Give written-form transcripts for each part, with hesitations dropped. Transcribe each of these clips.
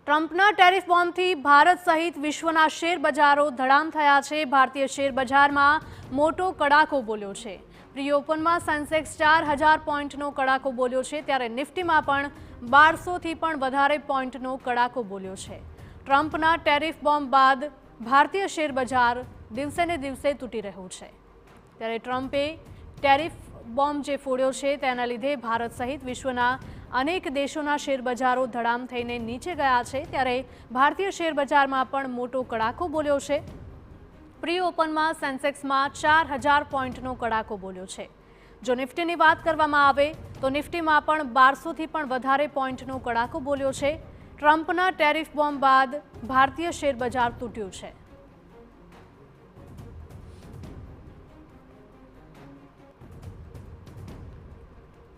ટ્રમ્પના ટેરિફ બોમ્બથી ભારત સહિત વિશ્વના શેર બજારો ધડામ થયા છે। ભારતીય શેર બજારમાં મોટો કડાકો બોલ્યો છે। પ્રી ઓપનમાં સેન્સેક્સ 4000 પોઈન્ટનો કડાકો બોલ્યો છે, ત્યારે નિફ્ટીમાં પણ 1200થી પણ વધારે પોઈન્ટનો કડાકો બોલ્યો છે। ટ્રમ્પના ટેરિફ બોમ્બ બાદ ભારતીય શેર બજાર દિવસે ને દિવસે તૂટી રહ્યું છે। ત્યારે ટ્રમ્પે ટેરિફ બોમ્બ જે ફોડ્યો છે તેના લીધે ભારત સહિત વિશ્વના અનેક દેશોના શેર બજારો ધડામ થઈને નીચે ગયા છે। ત્યારે ભારતીય શેર બજારમાં પણ મોટો કડાકો બોલ્યો છે। પ્રી ઓપનમાં સેન્સેક્સમાં 4000 પોઈન્ટનો કડાકો બોલ્યો છે। જો નિફ્ટીની વાત કરવામાં આવે તો નિફ્ટીમાં પણ 1200થી પણ વધારે પોઈન્ટનો કડાકો બોલ્યો છે। ટ્રમ્પના ટેરિફ બોમ્બ બાદ ભારતીય શેર બજાર તૂટ્યું છે।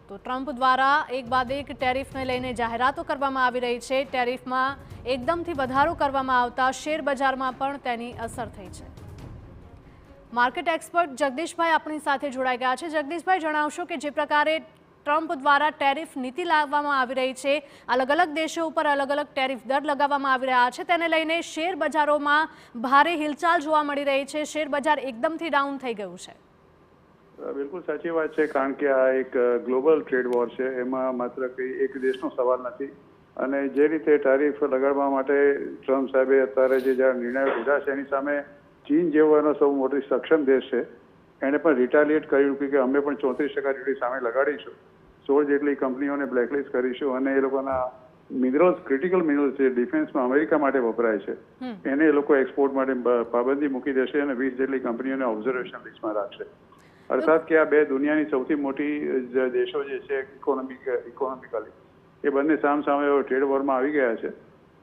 તો ટ્રમ્પ દ્વારા એક બાદ એક ટેરિફને લઈને જાહેરાતો કરવામાં આવી રહી છે। ટેરિફમાં એકદમથી વધારો કરવામાં આવતા શેર બજારમાં પણ તેની અસર થઈ છે। માર્કેટ એક્સપર્ટ જગદીશભાઈ આપણી સાથે જોડાઈ ગયા છે। જગદીશભાઈ, જણાવશો કે જે પ્રકારે ટ્રમ્પ દ્વારા ટેરિફ નીતિ લાવવામાં આવી રહી છે, અલગ અલગ દેશો ઉપર અલગ અલગ ટેરિફ દર લગાવવામાં આવી રહ્યા છે, તેને લઈને શેર બજારોમાં ભારે હિલચાલ જોવા મળી રહી છે। શેર બજાર એકદમથી ડાઉન થઈ ગયું છે। બિલકુલ સાચી વાત છે, કારણ કે આ એક ગ્લોબલ ટ્રેડ વોર છે। એમાં માત્ર એક દેશનો સવાલ નથી, અને જે રીતે ટેરિફ લગાડવા માટે ટ્રમ્પ સાહેબે અત્યારે જે નિર્ણયો લીધા છે એની સામે ચીન જેવો એનો સૌ મોટો સક્ષમ દેશ છે, એણે પણ રિટાલિએટ કર્યું કે અમે પણ 34% ડ્યુટી સામે લગાડીશું, 16 જેટલી કંપનીઓને બ્લેકલિસ્ટ કરીશું, અને એ લોકોના મિનરલ્સ, ક્રિટિકલ મિનરલ્સ જે ડિફેન્સમાં અમેરિકા માટે વપરાય છે એને એ લોકો એક્સપોર્ટ માટે પાબંદી મૂકી દેશે, અને 20 જેટલી કંપનીઓને ઓબ્ઝર્વેશન લિસ્ટમાં રાખશે। અર્થાત કે આ બે દુનિયાની સૌથી મોટી દેશો જે છે ઇકોનોમિકલી, એ બંને સામસામે ટ્રેડ વોરમાં આવી ગયા છે।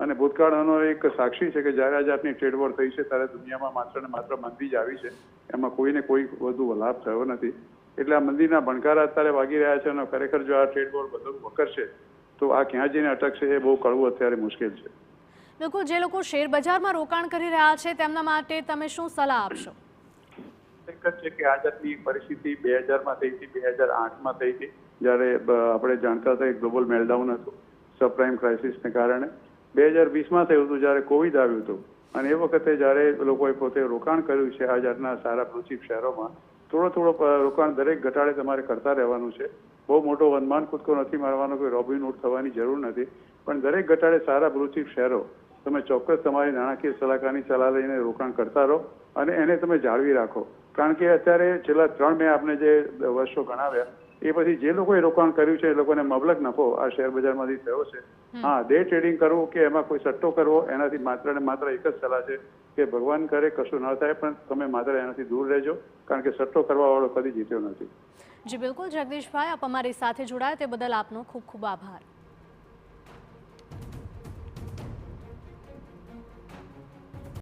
અને ભૂતકાળનો એક સાક્ષી છે કે જ્યારે આ જાતની ટ્રેડ વોર થઈ છે ત્યારે દુનિયામાં માત્ર ને માત્ર મંદી જ આવી છે, એમાં કોઈને કોઈ વધુ લાભ થયો નથી। એટલે આ મંદીના ભણકારા અત્યારે વાગી રહ્યા છે, અને ખરેખર જો આ ટ્રેડ વોર બધું વકરશે તો આ ક્યાં જઈને અટકશે એ બહુ કળવું અત્યારે મુશ્કેલ છે। બિલકુલ, જે લોકો શેર બજારમાં રોકાણ કરી રહ્યા છે તેમના માટે તમે શું સલાહ આપશો? એક જ છે કે આ જાતની પરિસ્થિતિ 2000માં થઈ હતી, 2008માં થઈ હતી, જ્યારે આપણે જાણતા હતા ગ્લોબલ મેલ્ટડાઉન હતું સબપ્રાઇમ ક્રાઇસિસને કારણે। 2020માં થયું હતું જ્યારે કોવિડ આવ્યું હતું, અને એ વખતે જ્યારે લોકોએ પોતે રોકાણ કર્યું છે આ જાતના સારા બ્લુચિપ શહેરોમાં, થોડો રોકાણ દરેક ઘટાડે તમારે કરતા રહેવાનું છે। બહુ મોટો વનમાન કૂદકો નથી મારવાનો, કોઈ રોબિનહૂડ થવાની જરૂર નથી, પણ દરેક ઘટાડે સારા બ્લુચિપ શહેરો તમે ચોક્કસ તમારી નાણાકીય સલાહકારની સલાહ લઈને રોકાણ કરતા રહો, અને એને તમે જાળવી રાખો। કારણ કે અત્યારે છેલ્લા 3 મેં આપણે જે વર્ષો ગણાવ્યા એ પછી જે લોકોએ રોકાણ કર્યું છે એ લોકોને મબલક નફો આ શેર બજારમાંથી થયો છે। હા, ડે ટ્રેડિંગ કરવું કે એમાં કોઈ સટ્ટો કરવો, એનાથી માત્ર ને માત્ર એક જ સલાહ છે કે ભગવાન કરે કશું ન થાય, પણ તમે માત્ર એનાથી દૂર રહેજો, કારણ કે સટ્ટો કરવાવાળો કદી જીત્યો નથી। જી બિલકુલ જગદીશભાઈ, આપ અમારી સાથે જોડાયા તે બદલ આપનો ખૂબ ખૂબ આભાર।